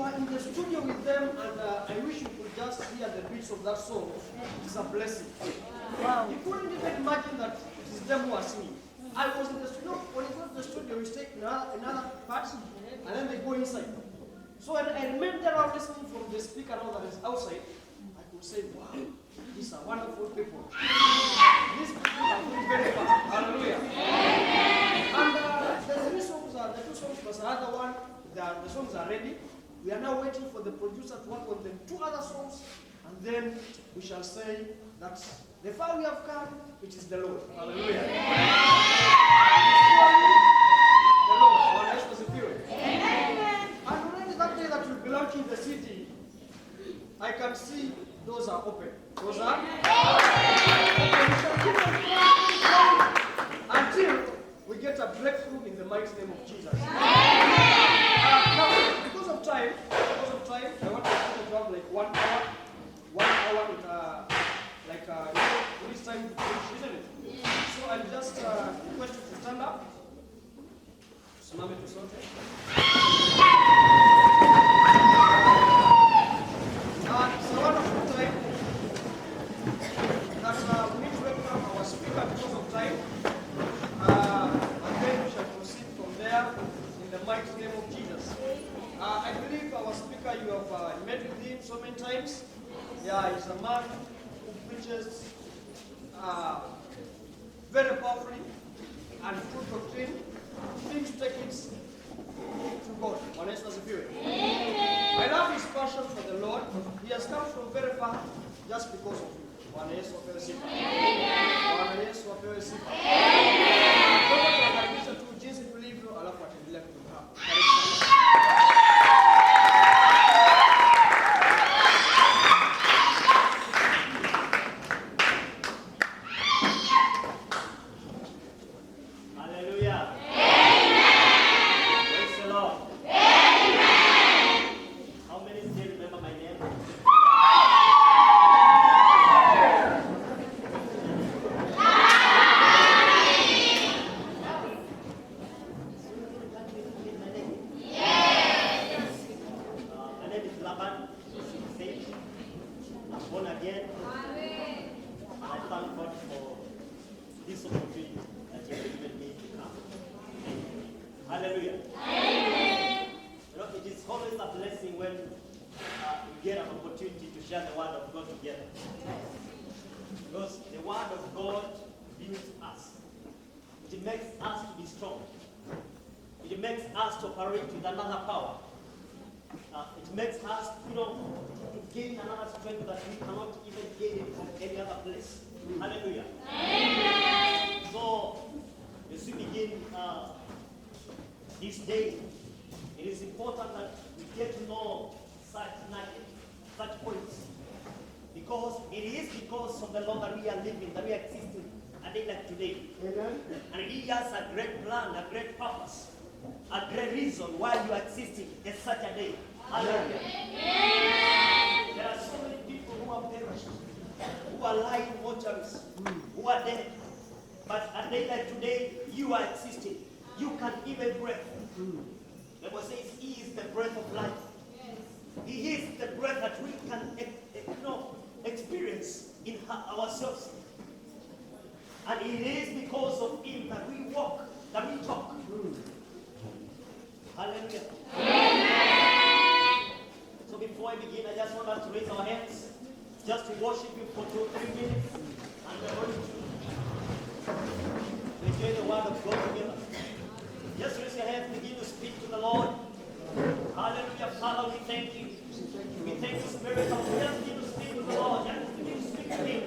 are in the studio with them, and I wish you could just hear the beats of that song, it's a blessing. Wow. You couldn't even imagine that it is them who are singing. I was in the studio. When you go to the studio, we take another part, and then they go inside. So when I remained there while listening from the speaker and all that is outside, I could say, wow, these are wonderful people. These people are doing very well. Hallelujah. And the three songs the two songs plus another one, the songs are ready. We are now waiting for the producer to work on them 2 other songs, and then we shall say that the far we have come, it is the Lord. Hallelujah. The Lord, our lives was pure. And already that day that we'll be launching the city, I can see doors are open. Doors are open. We shall keep on praying until we get a breakthrough in the mighty name of Jesus. Now, because of time, I want to have like 1 hour. 1 hour with it is time to preach, isn't it? So I'll just request you to stand up. Simame tu sote. It's a wonderful time that we need to welcome our speaker because of time. And then we shall proceed from there in the mighty name of Jesus. I believe our speaker, you have met with him so many times. Yeah, he's a man who preaches very powerfully and full doctrine. Things take it to God. I love his passion for the Lord. He has come from very far just because of you. Bwana Yesu apewe sifa. Bwana Yesu apewe sifa. Kwa tunakaribisha tu jinsi tulivyo, alafu ataendelea kutukaa. Laban, saved. I'm born again. Amen. And I thank God for this opportunity that He has given me to come. Hallelujah. Amen. You know, it is always a blessing when we get an opportunity to share the Word of God together. Because the Word of God builds us. It makes us to be strong. It makes us to operate with another power. It makes us, to gain another strength that we cannot even gain it from any other place. Hallelujah. Amen. So, as we begin this day, it is important that we get to know such nuggets, such points. Because it is because of the Lord that we are living, that we are existing a day like today. Amen. And He has a great plan, a great purpose, a great reason why you are existing in such a day. Hallelujah. Amen. There are so many people who have perished, who are lying in mortuaries, who are dead. But a day like today, you are existing. You can even breathe. The Bible says He is the breath of life. He is the breath that we can experience in ourselves. And it is because of Him that we walk, that we talk. Hallelujah. Amen. So before I begin, I just want us to raise our hands, just to worship Him for 2 or 3 minutes, and we're going to enjoy the Word of God together. Just raise your hands, begin to speak to the Lord. Hallelujah. Father, we thank You. We thank You, Spirit of God. Just begin to speak to the Lord. Just begin to speak to Him.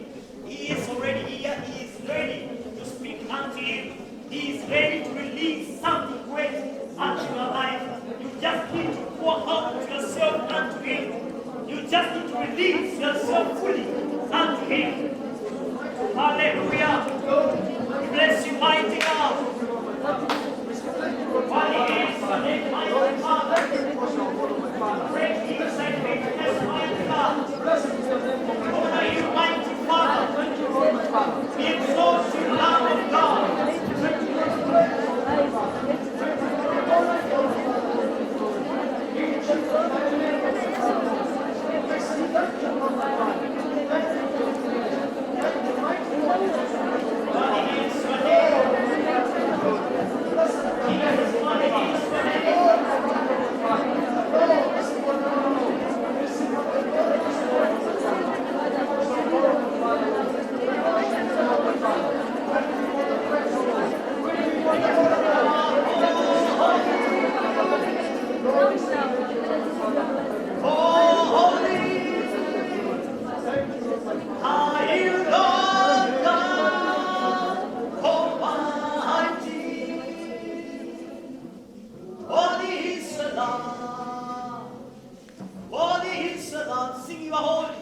He is already here. He is ready to speak unto Him. He is ready to release something great unto your life. You just need to pour out yourself unto Him. You just need to release yourself fully unto Him. Hallelujah. Bless You, mighty God. Holy is the name, mighty Father. Great is Thy faithfulness, mighty God. Honor You, mighty Father. We exalt You, Lamb of God. Sing you are holy.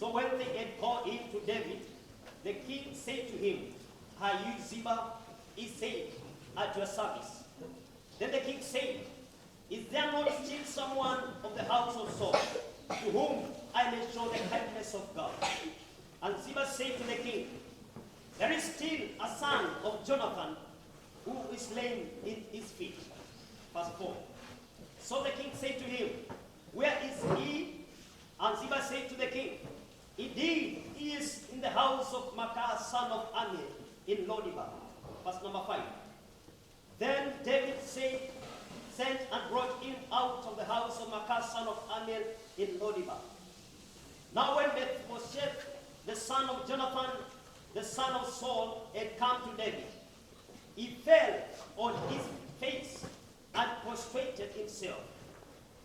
So when they had called him to David, the king said to him, "Are you Ziba?" He said, "At your service." Then the king said, "Is there not still someone of the house of Saul to whom I may show the kindness of God?" And Ziba said to the king, "There is still a son of Jonathan who is lame in his feet." Verse 4. So the king said to him, "Where is he?" And Ziba said to the king, Indeed, he is in the house of Makah, son of Amiel, in Lodibar. Verse number 5. Then David sent and brought him out of the house of Makah, son of Amiel, in Lodibar. Now when Mephibosheth, the son of Jonathan, the son of Saul, had come to David, he fell on his face and prostrated himself.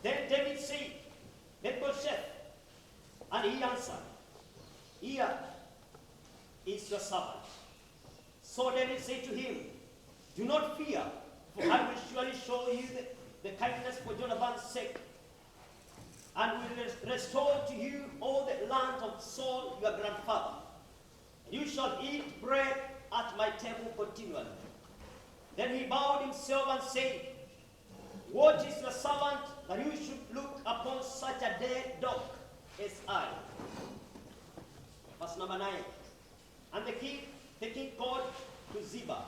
Then David said, Mephibosheth, and he answered, Here is your servant. So David said to him, Do not fear, for I will surely show you the kindness for Jonathan's sake, and will restore to you all the land of Saul your grandfather. And you shall eat bread at my table continually. Then he bowed himself and said, What is your servant that you should look upon such a dead dog as I? Verse number 9. And the king called to Ziba,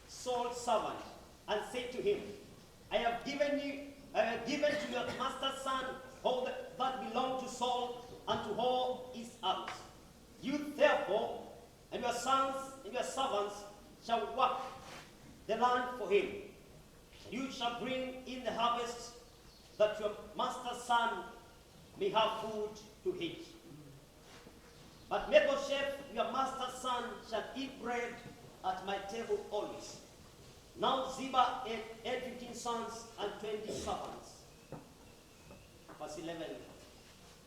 Saul's servant, and said to him, I have given to your master's son all that belonged to Saul and to all his house. You therefore and your sons and your servants shall work the land for him. You shall bring in the harvest, that your master's son may have food to eat. But Mephibosheth, your master's son, shall eat bread at my table always. Now Ziba had 15 sons and 20 servants. Verse 11.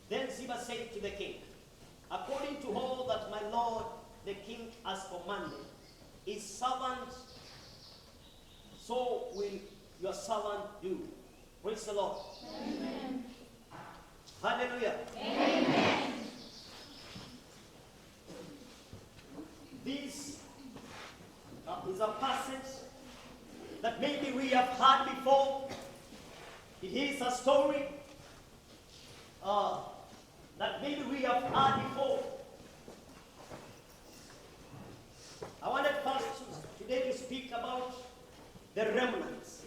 Then Ziba said to the king, According to all that my lord the king has commanded his servant, so will your servant do. Praise the Lord. Amen. Hallelujah. Amen. This is a passage that maybe we have heard before. It is a story that maybe we have heard before. I wanted first today to speak about the remnants.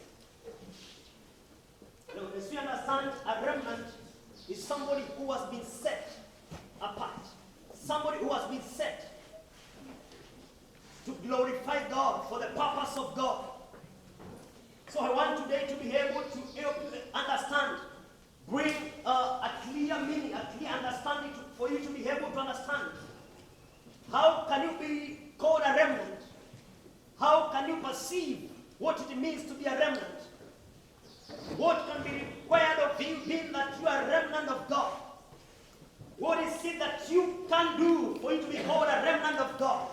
You know, as we understand, a remnant is somebody who has been set apart, somebody who has been set to glorify God for the purpose of God. So I want today to be able to help you understand, bring a clear meaning, a clear understanding for you to be able to understand. How can you be called a remnant? How can you perceive what it means to be a remnant? What can be required of you being that you are a remnant of God? What is it that you can do for you to be called a remnant of God?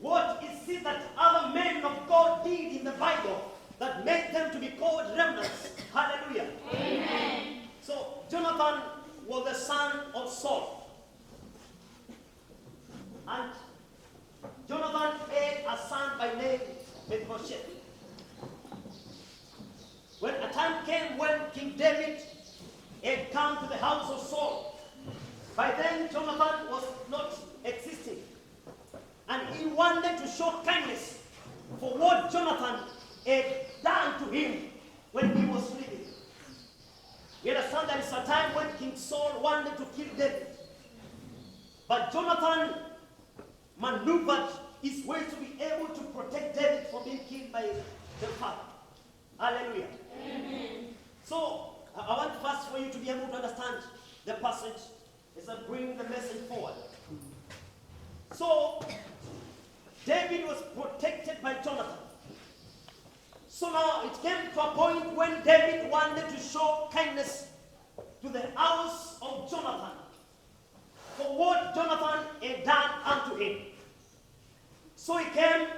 What is it that other men of God did in the Bible that made them to be called remnants? Hallelujah. Amen. So Jonathan was the son of Saul. And Jonathan had a son by name Mephibosheth. When a time came when King David had come to the house of Saul, by then Jonathan was not existing. And he wanted to show kindness for what Jonathan had done to him when he was living. We understand there is a time when King Saul wanted to kill David. But Jonathan maneuvered his way to be able to protect David from being killed by the father. Hallelujah. Amen. So, I want first for you to be able to understand the passage as I bring the message forward. So, David was protected by Jonathan. So now it came to a point when David wanted to show kindness to the house of Jonathan for what Jonathan had done unto him. So he came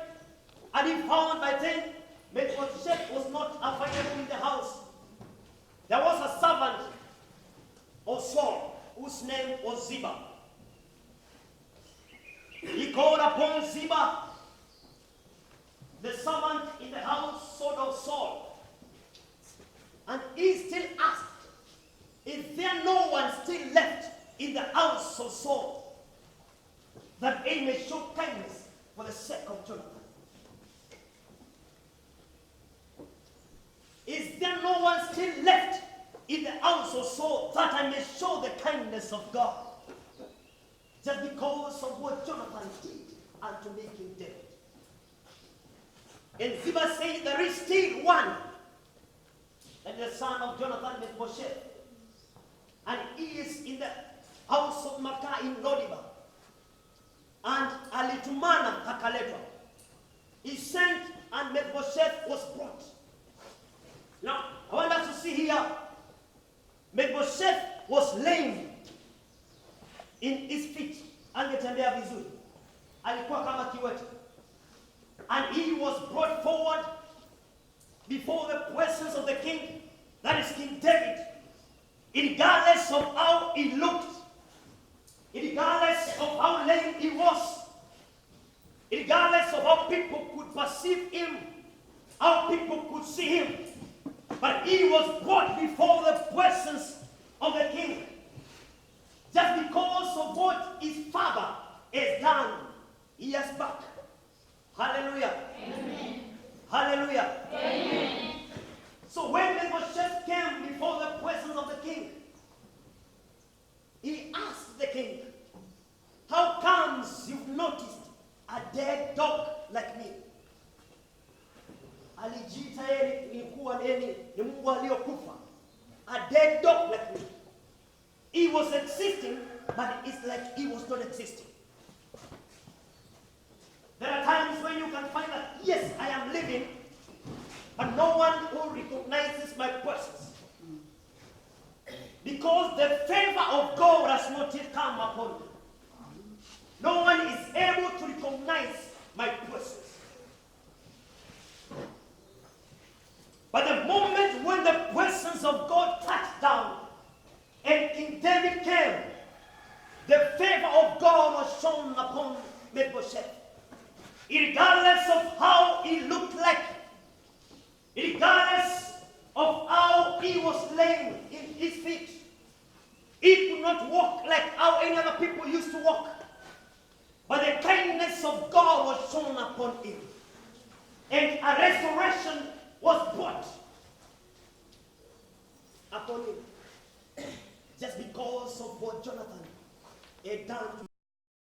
and he found by then Mephibosheth was not available in the house. There was a servant of Saul whose name was Ziba. He called upon Ziba, the servant in the house of Saul, and he still asked, is there no one still left in the house of Saul that he may show kindness for the sake of Jonathan? Is there no one still left in the house of Saul that I may show the kindness of God? just because of what Jonathan did unto make him dead. And Ziba said, there is still one, that is the son of Jonathan Mephibosheth, and he is in the house of Makah in Lodiba. And alitumana akaletwa. He sent, and Mephibosheth was brought. Now, I want us to see here, Mephibosheth was lame in his feet. Angetembea vizuri. Alikuwa kama kiwete. And he was brought forward before the presence of the king, that is King David, regardless of how he looked, regardless of how lame he was, regardless of how people could perceive him, how people could see him. But he was brought before the presence of the king just because of what his father has done years back. Hallelujah. Amen. Hallelujah. Amen. So when Mephibosheth came before the presence of the king, he asked the king, how comes you've noticed a dead dog like me? Alijiita yeye ni Mungu aliyokufa. A dead dog like me. He was existing, but it's like he was not existing. There are times when you can find that, yes, I am living, but no one who recognizes my presence. Because the favor of God has not yet come upon me. No one is able to recognize my presence. But the moment when the presence of God touched down and King David came, the favor of God was shown upon Mephibosheth. Regardless of how he looked like, regardless of how he was lame in his feet, he could not walk like how any other people used to walk. But the kindness of God was shown upon him. And a restoration was brought upon him. Just because of what Jonathan had done to